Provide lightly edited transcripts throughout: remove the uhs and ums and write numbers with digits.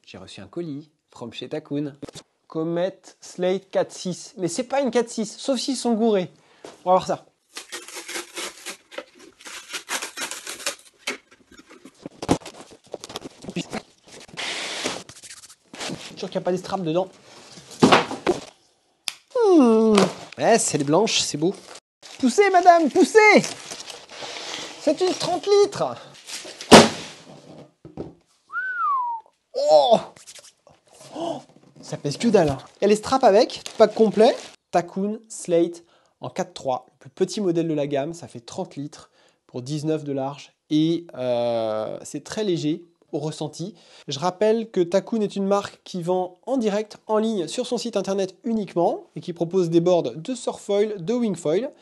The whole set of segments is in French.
J'ai reçu un colis from chez Takun. Comet Slate 4.6. Mais c'est pas une 4.6, sauf s'ils sont gourés. On va voir ça. Je suis sûr qu'il n'y a pas des straps dedans. Ouais, c'est les blanches, c'est beau. Poussez, madame, poussez! C'est une 30 litres! Oh! Ça pèse que dalle. Il y a les straps avec, pack complet. Takun Slate en 4.3, le plus petit modèle de la gamme. Ça fait 30 litres pour 19 de large. Et c'est très léger au ressenti. Je rappelle que Takun est une marque qui vend en direct, en ligne, sur son site internet uniquement, et qui propose des boards de surfoil, de wingfoil,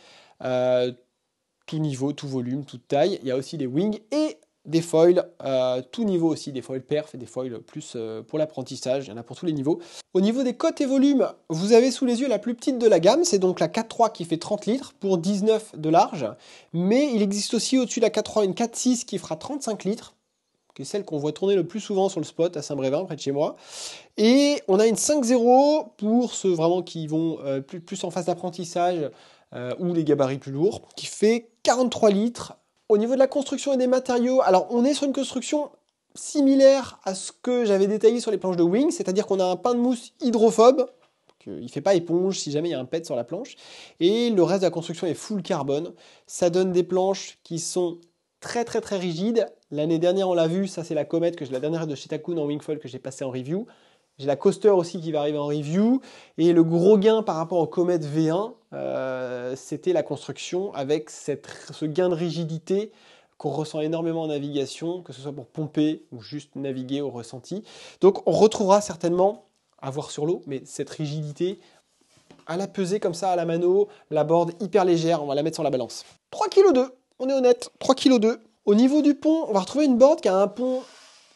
tout niveau, tout volume, toute taille. Il y a aussi des wings et des foils, tout niveau aussi, des foils perf et des foils plus pour l'apprentissage, il y en a pour tous les niveaux. Au niveau des cotes et volumes, vous avez sous les yeux la plus petite de la gamme, c'est donc la 4.3 qui fait 30 litres pour 19 de large, mais il existe aussi au-dessus de la 4.3 une 4.6 qui fera 35 litres, qui est celle qu'on voit tourner le plus souvent sur le spot à Saint-Brévin, près de chez moi. Et on a une 5.0 pour ceux vraiment qui vont plus en phase d'apprentissage ou les gabarits plus lourds, qui fait 43 litres. Au niveau de la construction et des matériaux, alors on est sur une construction similaire à ce que j'avais détaillé sur les planches de Wing, c'est-à-dire qu'on a un pain de mousse hydrophobe, il ne fait pas éponge si jamais il y a un pet sur la planche, et le reste de la construction est full carbone. Ça donne des planches qui sont très rigides. L'année dernière on l'a vu, ça c'est la Comet, que j'ai la dernière de chez Takun en Wingfoil que j'ai passé en review. J'ai la Coaster aussi qui va arriver en review. Et le gros gain par rapport au Comet V1, c'était la construction avec ce gain de rigidité qu'on ressent énormément en navigation, que ce soit pour pomper ou juste naviguer au ressenti. Donc on retrouvera certainement, à voir sur l'eau, mais cette rigidité à la pesée comme ça à la mano, la board hyper légère, on va la mettre sur la balance. 3,2 kg, on est honnête, 3,2 kg. Au niveau du pont, on va retrouver une board qui a un pont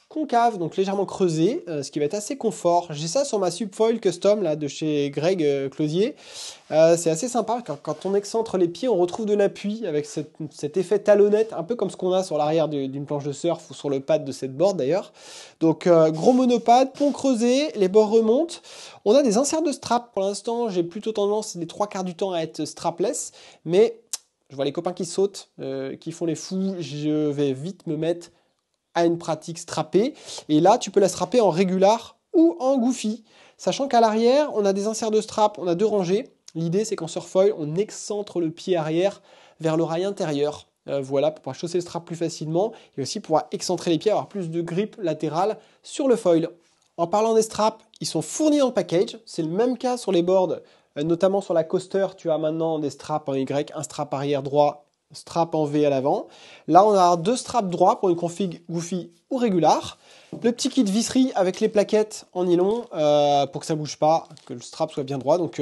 concave, donc légèrement creusé, ce qui va être assez confort. J'ai ça sur ma Subfoil Custom là, de chez Greg Closier. C'est assez sympa, quand on excentre les pieds, on retrouve de l'appui avec cet effet talonnette, un peu comme ce qu'on a sur l'arrière d'une planche de surf ou sur le pad de cette board d'ailleurs. Donc gros monopad, pont creusé, les bords remontent. On a des inserts de strap. Pour l'instant, j'ai plutôt tendance les 3/4 du temps à être strapless, mais je vois les copains qui sautent, qui font les fous, je vais vite me mettre à une pratique strappée, et là tu peux la strapper en régular ou en goofy, sachant qu'à l'arrière on a des inserts de strap, on a 2 rangées. L'idée c'est qu'en surfoil on excentre le pied arrière vers le rail intérieur, voilà, pour pouvoir chausser le strap plus facilement et aussi pouvoir excentrer les pieds, avoir plus de grip latérale sur le foil. En parlant des straps, ils sont fournis dans le package, c'est le même cas sur les boards, notamment sur la Coaster, tu as maintenant des straps en Y, un strap arrière droit, strap en V à l'avant. Là, on a 2 straps droits pour une config goofy ou régular. Le petit kit visserie avec les plaquettes en nylon pour que ça ne bouge pas, que le strap soit bien droit. Donc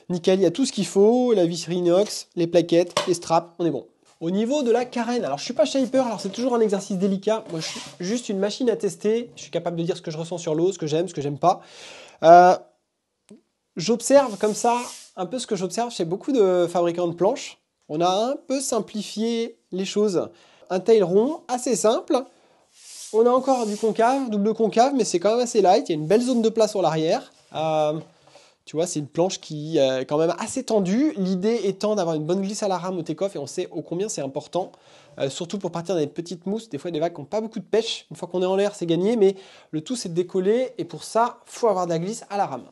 nickel, il y a tout ce qu'il faut, la visserie inox, les plaquettes, les straps, on est bon. Au niveau de la carène, alors je suis pas shaper, alors c'est toujours un exercice délicat. Moi, je suis juste une machine à tester. Je suis capable de dire ce que je ressens sur l'eau, ce que j'aime pas. J'observe comme ça, un peu ce que j'observe chez beaucoup de fabricants de planches. On a un peu simplifié les choses. Un tail rond, assez simple. On a encore du concave, double concave, mais c'est quand même assez light. Il y a une belle zone de place sur l'arrière. Tu vois, c'est une planche qui est quand même assez tendue. L'idée étant d'avoir une bonne glisse à la rame au take-off, et on sait ô combien c'est important. Surtout pour partir dans des petites mousses. Des fois, des vagues qui n'ont pas beaucoup de pêche. Une fois qu'on est en l'air, c'est gagné, mais le tout, c'est de décoller. Et pour ça, il faut avoir de la glisse à la rame.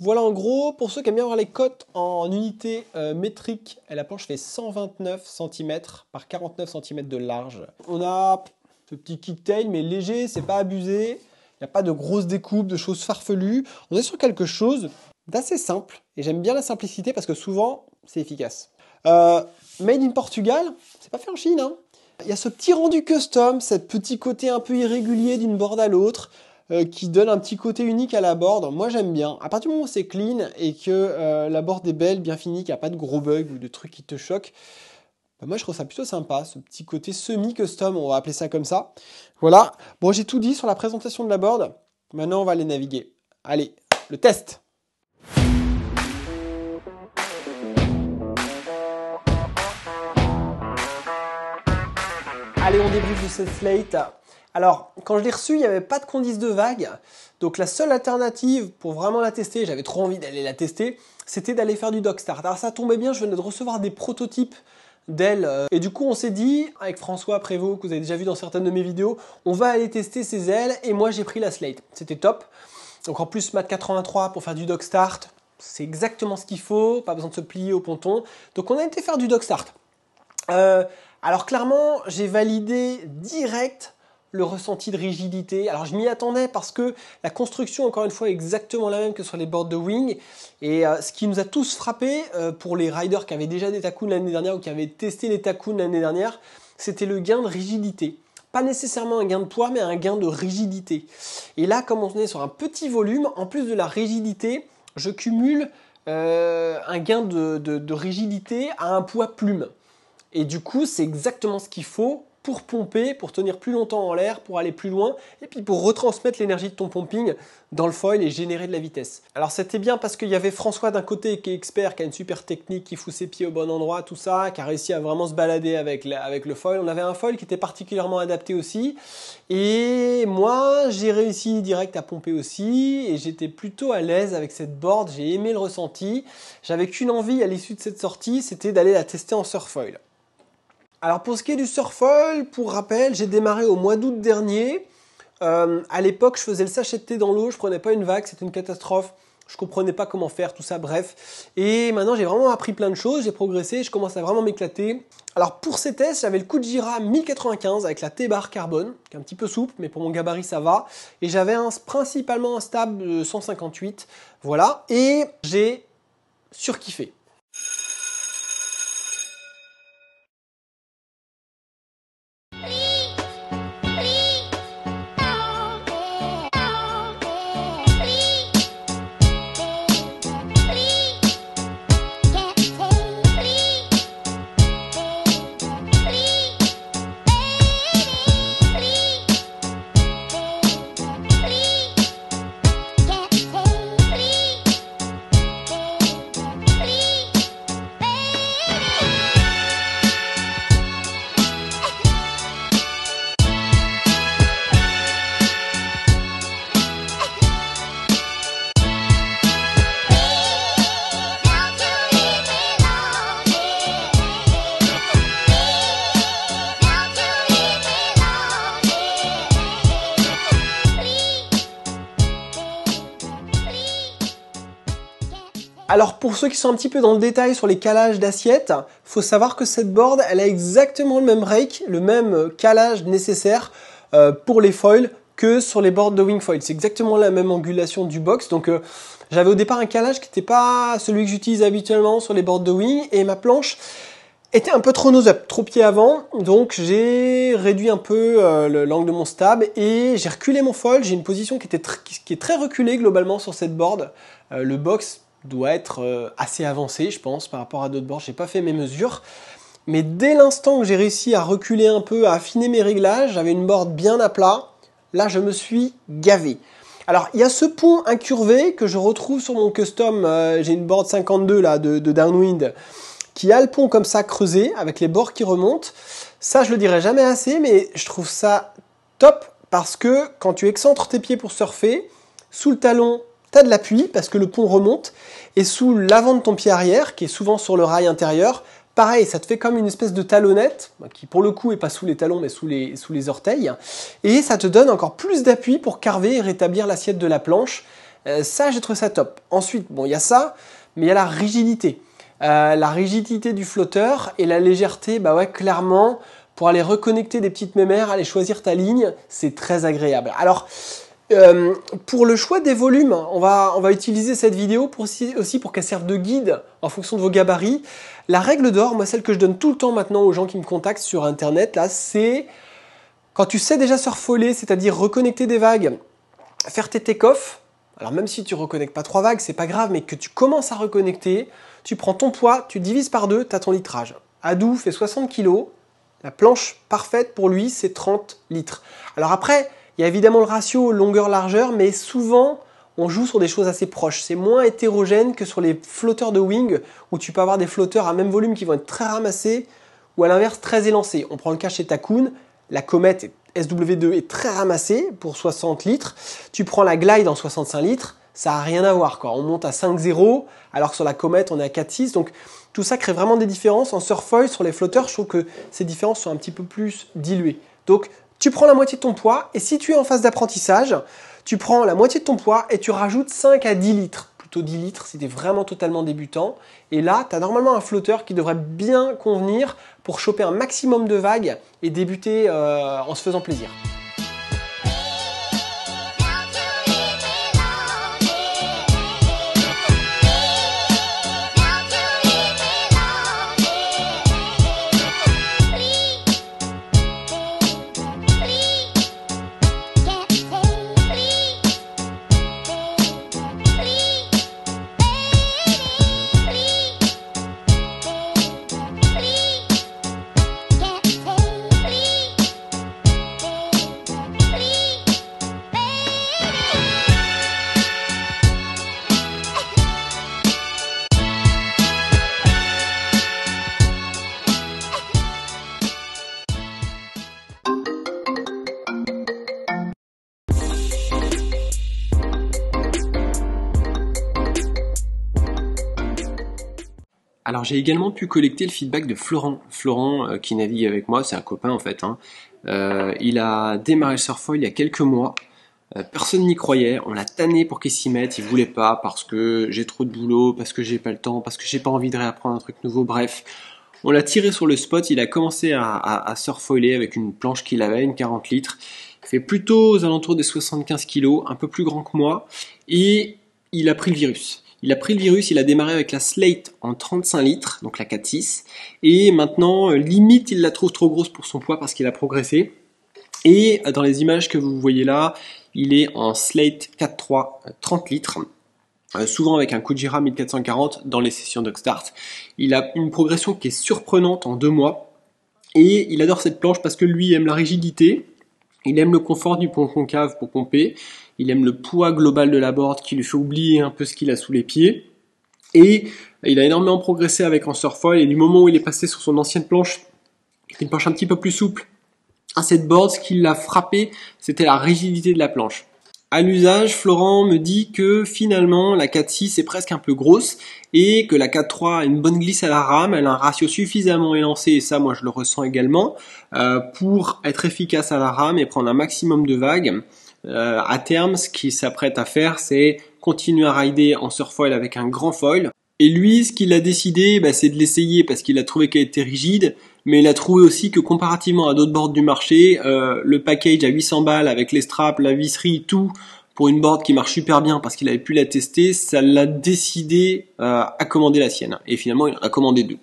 Voilà en gros, pour ceux qui aiment bien voir les cotes en unité métrique, la planche fait 129 cm par 49 cm de large. On a ce petit kicktail mais léger, c'est pas abusé, il n'y a pas de grosses découpes, de choses farfelues. On est sur quelque chose d'assez simple, et j'aime bien la simplicité parce que souvent c'est efficace. Made in Portugal, c'est pas fait en Chine, hein. Il y a ce petit rendu custom, ce petit côté un peu irrégulier d'une board à l'autre, qui donne un petit côté unique à la board. Moi j'aime bien. À partir du moment où c'est clean et que la board est belle, bien finie, qu'il n'y a pas de gros bugs ou de trucs qui te choquent, Bah, moi, je trouve ça plutôt sympa, ce petit côté semi-custom, on va appeler ça comme ça. Voilà. Bon, j'ai tout dit sur la présentation de la board. Maintenant, on va aller naviguer. Allez, le test. Allez, on débriefe de cette slate. Alors, quand je l'ai reçue, il n'y avait pas de condice de vague. Donc la seule alternative pour vraiment la tester, j'avais trop envie d'aller la tester, c'était d'aller faire du dock start. Alors ça tombait bien, je venais de recevoir des prototypes d'ailes. Et du coup, on s'est dit, avec François Prévost, que vous avez déjà vu dans certaines de mes vidéos, on va aller tester ces ailes. Et moi, j'ai pris la slate. C'était top. Donc en plus, Mat 83 pour faire du dock start, c'est exactement ce qu'il faut. Pas besoin de se plier au ponton. Donc on a été faire du dock start. Alors clairement, j'ai validé direct le ressenti de rigidité. Alors je m'y attendais parce que la construction, encore une fois, est exactement la même que sur les boards de wing. Et ce qui nous a tous frappé, pour les riders qui avaient déjà des Takun l'année dernière ou qui avaient testé les Takun l'année dernière, c'était le gain de rigidité. Pas nécessairement un gain de poids, mais un gain de rigidité. Et là, comme on est sur un petit volume, en plus de la rigidité, je cumule un gain de rigidité à un poids plume. Et du coup, c'est exactement ce qu'il faut pour pomper, pour tenir plus longtemps en l'air, pour aller plus loin, et puis pour retransmettre l'énergie de ton pumping dans le foil et générer de la vitesse. Alors c'était bien parce qu'il y avait François d'un côté qui est expert, qui a une super technique, qui fout ses pieds au bon endroit, tout ça, qui a réussi à vraiment se balader avec le foil. On avait un foil qui était particulièrement adapté aussi. Et moi, j'ai réussi direct à pomper aussi, et j'étais plutôt à l'aise avec cette board, j'ai aimé le ressenti. J'avais qu'une envie à l'issue de cette sortie, c'était d'aller la tester en surfoil. Alors pour ce qui est du surfoil, pour rappel, j'ai démarré au mois d'août dernier. À l'époque, je faisais le sachet de thé dans l'eau, je prenais pas une vague, c'était une catastrophe. Je comprenais pas comment faire, tout ça, bref. Et maintenant, j'ai vraiment appris plein de choses, j'ai progressé, je commence à vraiment m'éclater. Alors pour ces tests, j'avais le Kujira 1095 avec la T-bar carbone, qui est un petit peu souple, mais pour mon gabarit, ça va. Et j'avais principalement un stab de 158, voilà. Et j'ai surkiffé. Alors pour ceux qui sont un petit peu dans le détail sur les calages d'assiettes, faut savoir que cette board, elle a exactement le même rake, le même calage nécessaire pour les foils que sur les boards de wing foil. C'est exactement la même angulation du box. Donc j'avais au départ un calage qui n'était pas celui que j'utilise habituellement sur les boards de wing et ma planche était un peu trop nose-up, trop pied avant. Donc j'ai réduit un peu l'angle de mon stab et j'ai reculé mon foil. J'ai une position qui est très reculée globalement sur cette board. Le box doit être assez avancé, je pense, par rapport à d'autres boards. J'ai pas fait mes mesures. Mais dès l'instant que j'ai réussi à reculer un peu, à affiner mes réglages, j'avais une board bien à plat. Là, je me suis gavé. Alors, il y a ce pont incurvé que je retrouve sur mon custom. J'ai une board 52 là, de Downwind qui a le pont comme ça creusé, avec les bords qui remontent. Ça, je le dirai jamais assez, mais je trouve ça top parce que quand tu excentres tes pieds pour surfer, sous le talon, tu as de l'appui parce que le pont remonte, et sous l'avant de ton pied arrière, qui est souvent sur le rail intérieur, pareil, ça te fait comme une espèce de talonnette, qui pour le coup est pas sous les talons mais sous les orteils, et ça te donne encore plus d'appui pour carver et rétablir l'assiette de la planche. Ça, j'ai trouvé ça top. Ensuite, bon, il y a ça, mais il y a la rigidité. La rigidité du flotteur et la légèreté, bah ouais, clairement, pour aller reconnecter des petites mémères, aller choisir ta ligne, c'est très agréable. Alors, pour le choix des volumes, on va utiliser cette vidéo aussi pour qu'elle serve de guide en fonction de vos gabarits. La règle d'or, moi celle que je donne tout le temps maintenant aux gens qui me contactent sur internet, là, c'est quand tu sais déjà surfoiler, c'est-à-dire reconnecter des vagues, faire tes take-off. Alors même si tu ne reconnectes pas 3 vagues, c'est pas grave, mais que tu commences à reconnecter, tu prends ton poids, tu divises par 2, tu as ton litrage. Adou fait 60 kg. La planche parfaite pour lui, c'est 30 litres. Alors après, il y a évidemment le ratio longueur-largeur, mais souvent, on joue sur des choses assez proches. C'est moins hétérogène que sur les flotteurs de wing, où tu peux avoir des flotteurs à même volume qui vont être très ramassés, ou à l'inverse, très élancés. On prend le cas chez Takoun, la Comet SW2 est très ramassée pour 60 litres. Tu prends la Glide en 65 litres, ça n'a rien à voir, quoi. On monte à 5,0, alors que sur la Comet, on est à 4,6. Donc, tout ça crée vraiment des différences. En surfoil, sur les flotteurs, je trouve que ces différences sont un petit peu plus diluées. Donc, tu prends la moitié de ton poids, et si tu es en phase d'apprentissage, tu prends la moitié de ton poids et tu rajoutes 5 à 10 litres. Plutôt 10 litres si tu es vraiment totalement débutant. Et là, tu as normalement un flotteur qui devrait bien convenir pour choper un maximum de vagues et débuter en se faisant plaisir. Alors j'ai également pu collecter le feedback de Florent. Florent qui navigue avec moi, c'est un copain en fait. Il a démarré le surfoil il y a quelques mois. Personne n'y croyait, on l'a tanné pour qu'il s'y mette, il voulait pas parce que j'ai trop de boulot, parce que j'ai pas le temps, parce que j'ai pas envie de réapprendre un truc nouveau, bref. On l'a tiré sur le spot, il a commencé à surfoiler avec une planche qu'il avait, une 40 litres. Il fait plutôt aux alentours des 75 kg, un peu plus grand que moi, et il a pris le virus. Il a démarré avec la Slate en 35 litres, donc la 4.6, et maintenant, limite, il la trouve trop grosse pour son poids parce qu'il a progressé. Et dans les images que vous voyez là, il est en Slate 4.3 30 litres, souvent avec un Kujira 1440 dans les sessions Dogstart. Il a une progression qui est surprenante en 2 mois, et il adore cette planche parce que lui aime la rigidité, il aime le confort du pont concave pour pomper, il aime le poids global de la board qui lui fait oublier un peu ce qu'il a sous les pieds, et il a énormément progressé avec en surfoil, et du moment où il est passé sur son ancienne planche, une planche un petit peu plus souple, à cette board, ce qui l'a frappé, c'était la rigidité de la planche. À l'usage, Florent me dit que finalement la 4.6 est presque un peu grosse et que la 4.3 a une bonne glisse à la rame, elle a un ratio suffisamment élancé, et ça moi je le ressens également, pour être efficace à la rame et prendre un maximum de vagues. À terme, ce qu'il s'apprête à faire, c'est continuer à rider en surfoil avec un grand foil. Et lui, ce qu'il a décidé, c'est de l'essayer parce qu'il a trouvé qu'elle était rigide, mais il a trouvé aussi que comparativement à d'autres boards du marché, le package à 800 balles avec les straps, la visserie, tout, pour une board qui marche super bien parce qu'il avait pu la tester, ça l'a décidé à commander la sienne. Et finalement, il en a commandé 2.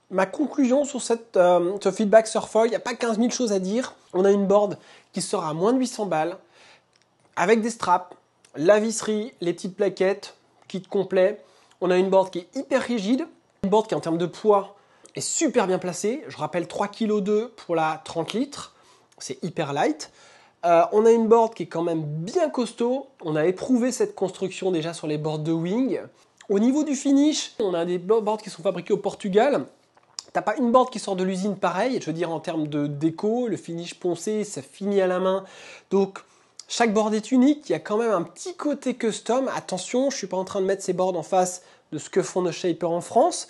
Ma conclusion sur ce feedback surfoil, il n'y a pas 15 000 choses à dire. On a une board qui sort à moins de 800 balles, avec des straps, la visserie, les petites plaquettes, kit complet. On a une board qui est hyper rigide, une board qui en termes de poids est super bien placée. Je rappelle 3,2 kg pour la 30 litres, c'est hyper light. On a une board qui est quand même bien costaud. On a éprouvé cette construction déjà sur les boards de Wing. Au niveau du finish, on a des boards qui sont fabriqués au Portugal. T'as pas une board qui sort de l'usine pareil, je veux dire en termes de déco, le finish poncé, ça finit à la main. Donc chaque board est unique, il y a quand même un petit côté custom. Attention, je ne suis pas en train de mettre ces boards en face de ce que font nos shapers en France,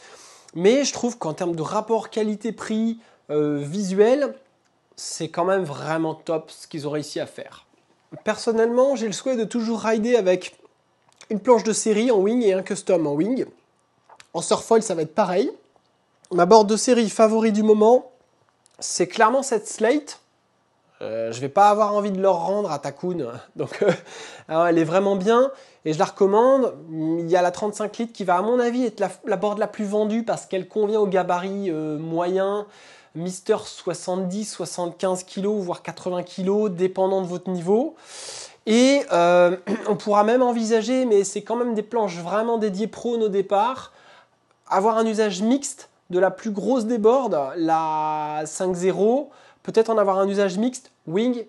mais je trouve qu'en termes de rapport qualité-prix visuel, c'est quand même vraiment top ce qu'ils ont réussi à faire. Personnellement, j'ai le souhait de toujours rider avec une planche de série en wing et un custom en wing. En surfoil, ça va être pareil. Ma board de série favori du moment, c'est clairement cette Slate. Je vais pas avoir envie de leur rendre à Takun, donc elle est vraiment bien et je la recommande. Il y a la 35 litres qui va à mon avis être la board la plus vendue parce qu'elle convient au gabarit moyen, Mister 70-75 kg, voire 80 kg, dépendant de votre niveau. Et on pourra même envisager, mais c'est quand même des planches vraiment dédiées prône au départ, avoir un usage mixte de la plus grosse des boards, la 5.0, peut-être en avoir un usage mixte wing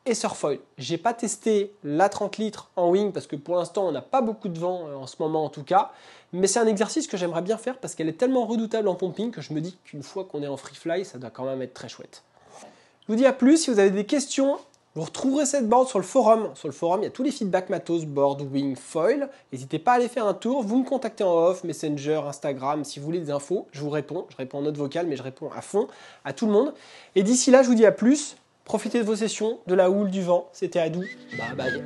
et surfoil. J'ai pas testé la 30 litres en wing parce que pour l'instant on n'a pas beaucoup de vent en ce moment en tout cas, mais c'est un exercice que j'aimerais bien faire parce qu'elle est tellement redoutable en pumping que je me dis qu'une fois qu'on est en free fly, ça doit quand même être très chouette. Je vous dis à plus, si vous avez des questions, vous retrouverez cette board sur le forum. Sur le forum, il y a tous les feedbacks matos, board, wing, foil. N'hésitez pas à aller faire un tour. Vous me contactez en off, Messenger, Instagram, si vous voulez des infos. Je vous réponds. Je réponds en note vocale, mais je réponds à fond à tout le monde. Et d'ici là, je vous dis à plus. Profitez de vos sessions, de la houle, du vent. C'était Adou. Bye bye.